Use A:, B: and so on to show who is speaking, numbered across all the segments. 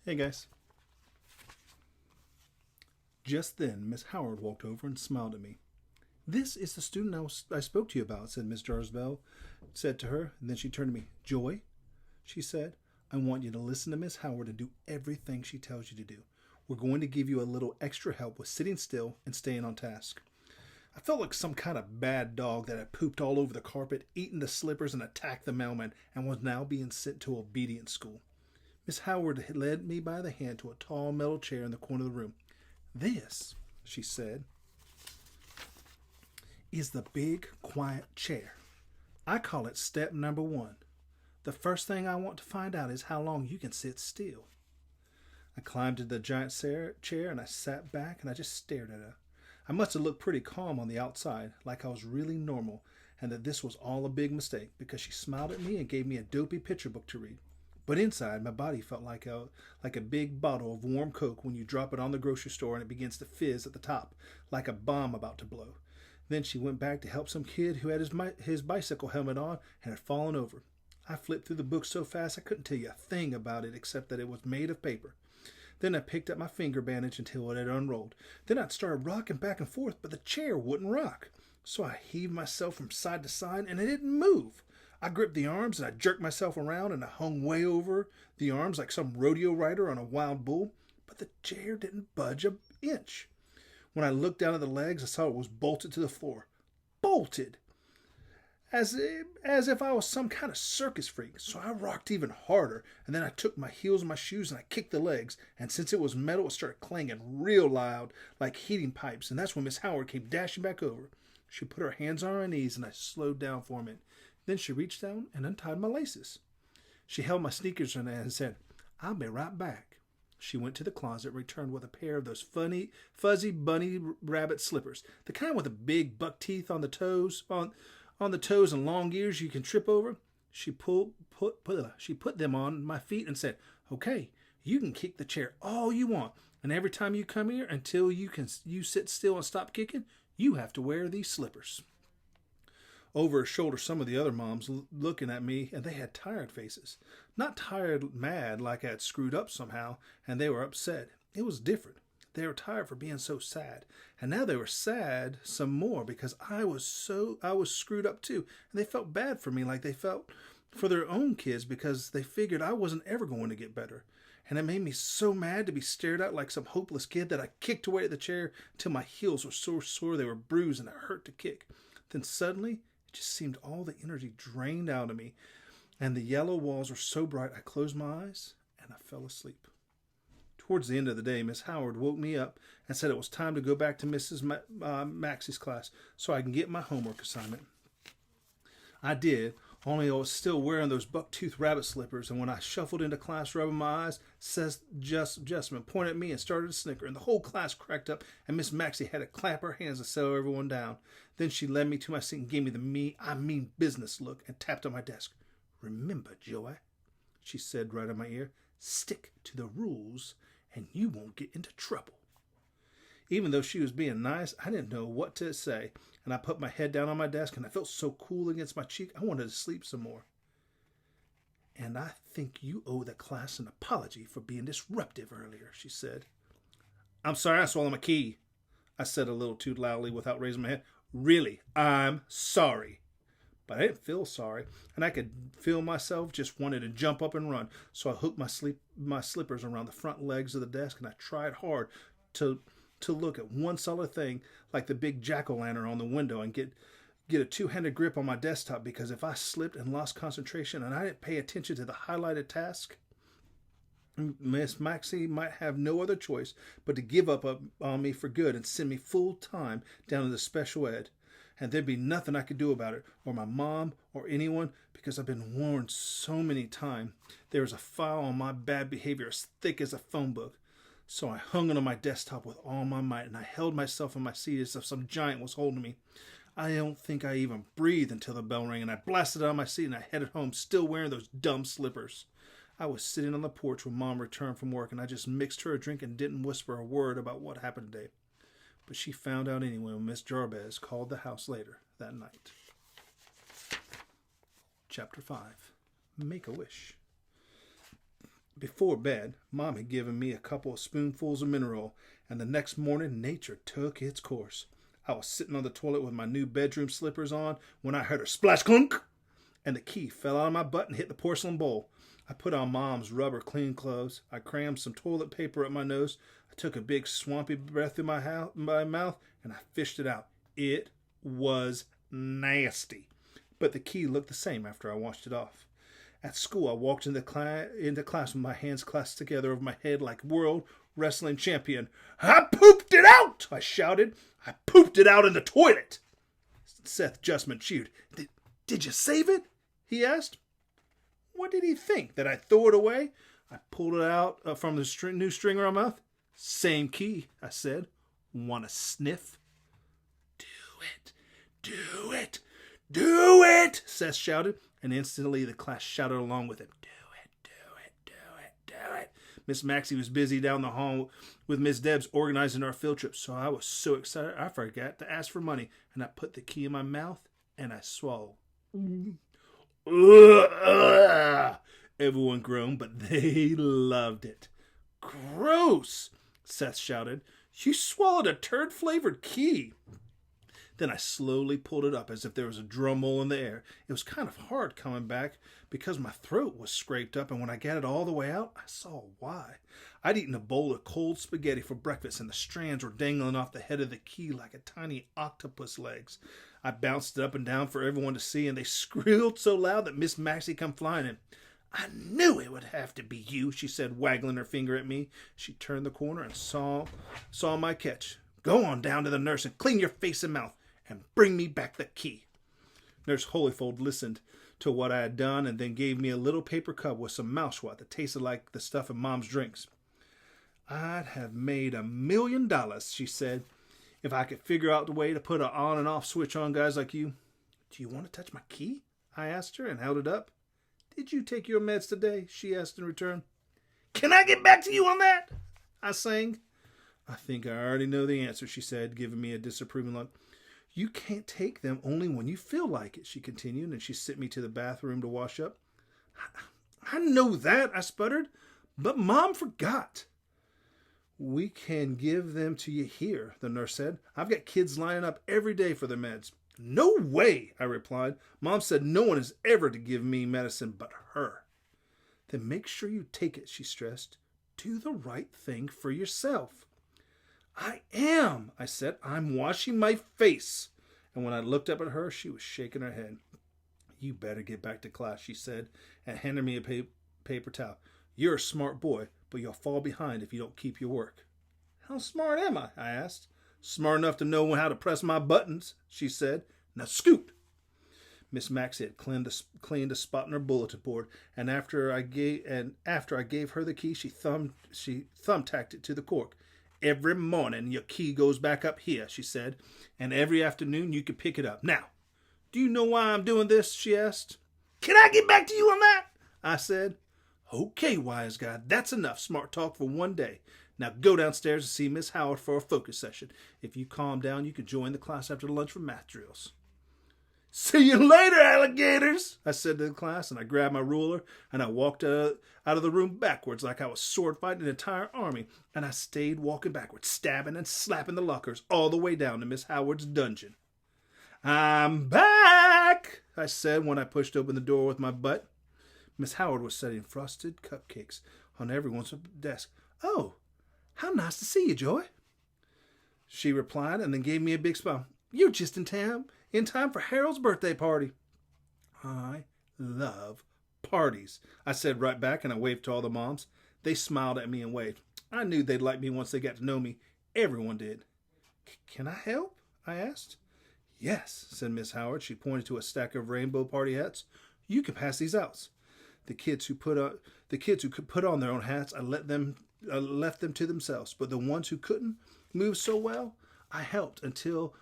A: Hey guys. Just then, Miss Howard walked over and smiled at me. "This is the student I spoke to you about," said Miss Jarsbell, said to her, and then she turned to me. "Joy," she said, "I want you to listen to Miss Howard and do everything she tells you to do. We're going to give you a little extra help with sitting still and staying on task." I felt like some kind of bad dog that had pooped all over the carpet, eaten the slippers, and attacked the mailman, and was now being sent to obedience school. Miss Howard had led me by the hand to a tall metal chair in the corner of the room. "This," she said, "is the big, quiet chair. I call it step number 1. The first thing I want to find out is how long you can sit still." I climbed into the giant chair and I sat back and I just stared at her. I must have looked pretty calm on the outside, like I was really normal, and that this was all a big mistake, because she smiled at me and gave me a dopey picture book to read. But inside, my body felt like a big bottle of warm Coke when you drop it on the grocery store and it begins to fizz at the top, like a bomb about to blow. Then she went back to help some kid who had his bicycle helmet on and had fallen over. I flipped through the book so fast I couldn't tell you a thing about it except that it was made of paper. Then I picked up my finger bandage until it had unrolled. Then I started rocking back and forth, but the chair wouldn't rock. So I heaved myself from side to side and it didn't move. I gripped the arms and I jerked myself around and I hung way over the arms like some rodeo rider on a wild bull, but the chair didn't budge an inch. When I looked down at the legs, I saw it was bolted to the floor. Bolted! As if I was some kind of circus freak. So I rocked even harder, and then I took my heels and my shoes and I kicked the legs, and since it was metal, it started clanging real loud like heating pipes, and that's when Miss Howard came dashing back over. She put her hands on her knees and I slowed down for a minute. Then she reached down and untied my laces. She held my sneakers in her hand and said, "I'll be right back." She went to the closet and returned with a pair of those funny, fuzzy bunny rabbit slippers, the kind with the big buck teeth on the toes, on the toes and long ears you can trip over. She put them on my feet and said, "Okay, you can kick the chair all you want, and every time you come here until you sit still and stop kicking, you have to wear these slippers." Over her shoulder, some of the other moms looking at me, and they had tired faces. Not tired mad like I had screwed up somehow, and they were upset. It was different. They were tired for being so sad, and now they were sad some more because I was screwed up too, and they felt bad for me like they felt for their own kids because they figured I wasn't ever going to get better. And it made me so mad to be stared at like some hopeless kid that I kicked away at the chair till my heels were so sore they were bruised and it hurt to kick. Then suddenly, it just seemed all the energy drained out of me, and the yellow walls were so bright I closed my eyes and I fell asleep. Towards the end of the day, Miss Howard woke me up and said it was time to go back to Mrs. Maxey's class so I can get my homework assignment. I did, only I was still wearing those buck-toothed rabbit slippers, and when I shuffled into class rubbing my eyes, Jessamine pointed at me and started to snicker, and the whole class cracked up, and Miss Maxey had to clap her hands to settle everyone down. Then she led me to my seat and gave me the mean business look and tapped on my desk. "Remember, Joey," she said right in my ear, "stick to the rules and you won't get into trouble." Even though she was being nice, I didn't know what to say, and I put my head down on my desk and I felt so cool against my cheek I wanted to sleep some more. "And I think you owe the class an apology for being disruptive earlier," she said. "I'm sorry I swallowed my key," I said a little too loudly without raising my head. "Really, I'm sorry." But I didn't feel sorry, and I could feel myself just wanting to jump up and run. So I hooked my slippers around the front legs of the desk, and I tried hard to look at one solid thing, like the big jack-o'-lantern on the window, and get a two-handed grip on my desktop, because if I slipped and lost concentration and I didn't pay attention to the highlighted task, Miss Maxey might have no other choice but to give up on me for good and send me full-time down to the special ed. And there'd be nothing I could do about it, or my mom, or anyone, because I've been warned so many times. There was a file on my bad behavior as thick as a phone book. So I hung onto my desktop with all my might, and I held myself in my seat as if some giant was holding me. I don't think I even breathed until the bell rang, and I blasted out of my seat and I headed home, still wearing those dumb slippers. I was sitting on the porch when Mom returned from work, and I just mixed her a drink and didn't whisper a word about what happened today. But she found out anyway when Miss Jarbez called the house later that night. Chapter 5. Make a Wish. Before bed, Mom had given me a couple of spoonfuls of mineral, and the next morning nature took its course. I was sitting on the toilet with my new bedroom slippers on when I heard a splash clunk, and the key fell out of my butt and hit the porcelain bowl. I put on Mom's rubber clean clothes. I crammed some toilet paper up my nose. I took a big swampy breath through my mouth, and I fished it out. It was nasty, but the key looked the same after I washed it off. At school, I walked into class with my hands clasped together over my head like world wrestling champion. I pooped it out, I shouted. I pooped it out in the toilet. Seth Justman chewed. Did you save it? He asked. What did he think? That I'd throw it away? I pulled it out from the new string around my mouth. Same key, I said. Want a sniff? Do it. Do it. Do it, Seth shouted, and instantly the class shouted along with him. Do it, do it, do it, do it. Miss Maxie was busy down the hall with Miss Debs organizing our field trip, so I was so excited I forgot to ask for money, and I put the key in my mouth, and I swallowed. Everyone groaned, but they loved it. Gross, Seth shouted. You swallowed a turd-flavored key. Then I slowly pulled it up as if there was a drum roll in the air. It was kind of hard coming back because my throat was scraped up, and when I got it all the way out, I saw why. I'd eaten a bowl of cold spaghetti for breakfast, and the strands were dangling off the head of the key like a tiny octopus legs. I bounced it up and down for everyone to see, and they squealed so loud that Miss Maxie come flying in. I knew it would have to be you, she said, waggling her finger at me. She turned the corner and saw my catch. Go on down to the nurse and clean your face and mouth, and bring me back the key. Nurse Holyfold listened to what I had done and then gave me a little paper cup with some mouthwash that tasted like the stuff in Mom's drinks. I'd have made $1 million, she said, if I could figure out the way to put an on and off switch on guys like you. Do you want to touch my key? I asked her and held it up. Did you take your meds today? She asked in return. Can I get back to you on that? I sang. I think I already know the answer, she said, giving me a disapproving look. You can't take them only when you feel like it, she continued, and she sent me to the bathroom to wash up. I know that, I sputtered, but Mom forgot. We can give them to you here, the nurse said. I've got kids lining up every day for their meds. No way, I replied. Mom said no one is ever to give me medicine but her. Then make sure you take it, she stressed. Do the right thing for yourself. I am, I said. I'm washing my face. And when I looked up at her, she was shaking her head. You better get back to class, she said, and handed me a paper towel. You're a smart boy, but you'll fall behind if you don't keep your work. How smart am I asked. Smart enough to know how to press my buttons, she said. Now scoot. Miss Maxie had cleaned a spot on her bulletin board, and after I gave her the key, she thumbtacked it to the cork. Every morning your key goes back up here, she said, and every afternoon you can pick it up. Now, do you know why I'm doing this? She asked. Can I get back to you on that? I said. Okay, wise guy, that's enough smart talk for one day. Now go downstairs and see Miss Howard for a focus session. If you calm down, you can join the class after lunch for math drills. See you later, alligators, I said to the class, and I grabbed my ruler, and I walked out of the room backwards like I was sword fighting an entire army, and I stayed walking backwards, stabbing and slapping the lockers all the way down to Miss Howard's dungeon. I'm back, I said when I pushed open the door with my butt. Miss Howard was setting frosted cupcakes on everyone's desk. Oh, how nice to see you, Joy, she replied, and then gave me a big smile. You're just in time for Harold's birthday party. I love parties, I said right back, and I waved to all the moms. They smiled at me and waved. I knew they'd like me once they got to know me. Everyone did. Can I help? I asked. Yes, said Miss Howard. She pointed to a stack of rainbow party hats. You can pass these out. The kids who could put on their own hats, I left them to themselves. But the ones who couldn't move so well, I helped until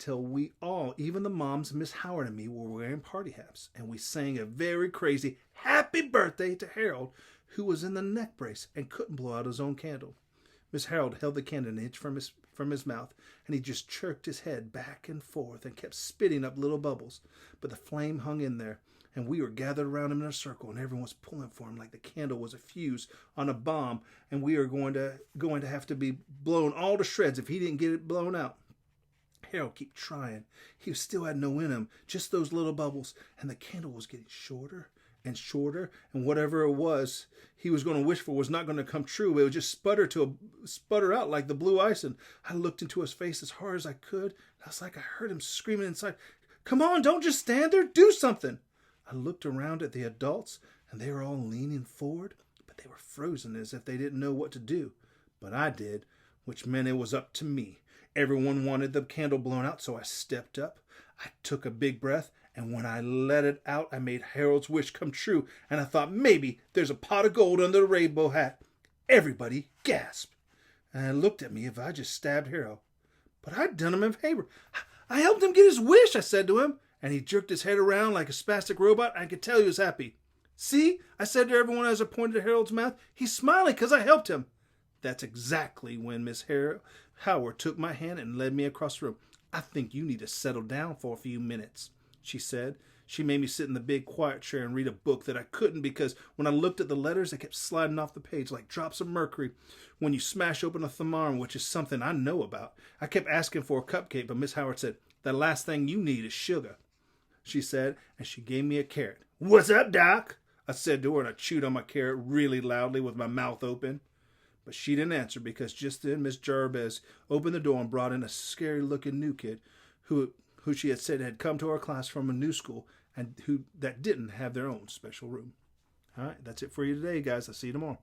A: we all, even the moms, Miss Howard and me, were wearing party hats, and we sang a very crazy happy birthday to Harold, who was in the neck brace and couldn't blow out his own candle. Miss Harold held the candle an inch from his mouth, and he just jerked his head back and forth and kept spitting up little bubbles. But the flame hung in there, and we were gathered around him in a circle, and everyone was pulling for him like the candle was a fuse on a bomb, and we were going to have to be blown all to shreds if he didn't get it blown out. Harold kept trying. He still had no in him, just those little bubbles, and the candle was getting shorter and shorter, and whatever it was he was going to wish for was not going to come true. It would just sputter out like the blue ice, and I looked into his face as hard as I could. I was like, I heard him screaming inside, "Come on, don't just stand there, do something." I looked around at the adults, and they were all leaning forward, but they were frozen as if they didn't know what to do. But I did, which meant it was up to me. Everyone wanted the candle blown out, so I stepped up. I took a big breath, and when I let it out, I made Harold's wish come true, and I thought maybe there's a pot of gold under the rainbow hat. Everybody gasped, and looked at me if I just stabbed Harold. But I'd done him a favor. I helped him get his wish, I said to him, and he jerked his head around like a spastic robot. I could tell he was happy. "See," I said to everyone as I pointed at Harold's mouth, "he's smiling because I helped him." That's exactly when Miss Howard took my hand and led me across the room. "I think you need to settle down for a few minutes," she said. She made me sit in the big quiet chair and read a book that I couldn't because when I looked at the letters, they kept sliding off the page like drops of mercury when you smash open a thermometer, which is something I know about. I kept asking for a cupcake, but Miss Howard said, "The last thing you need is sugar," she said, and she gave me a carrot. "What's up, Doc?" I said to her, and I chewed on my carrot really loudly with my mouth open. But she didn't answer because just then Miss Jarbez opened the door and brought in a scary-looking new kid who she had said had come to our class from a new school and that didn't have their own special room. All right, that's it for you today, guys. I'll see you tomorrow.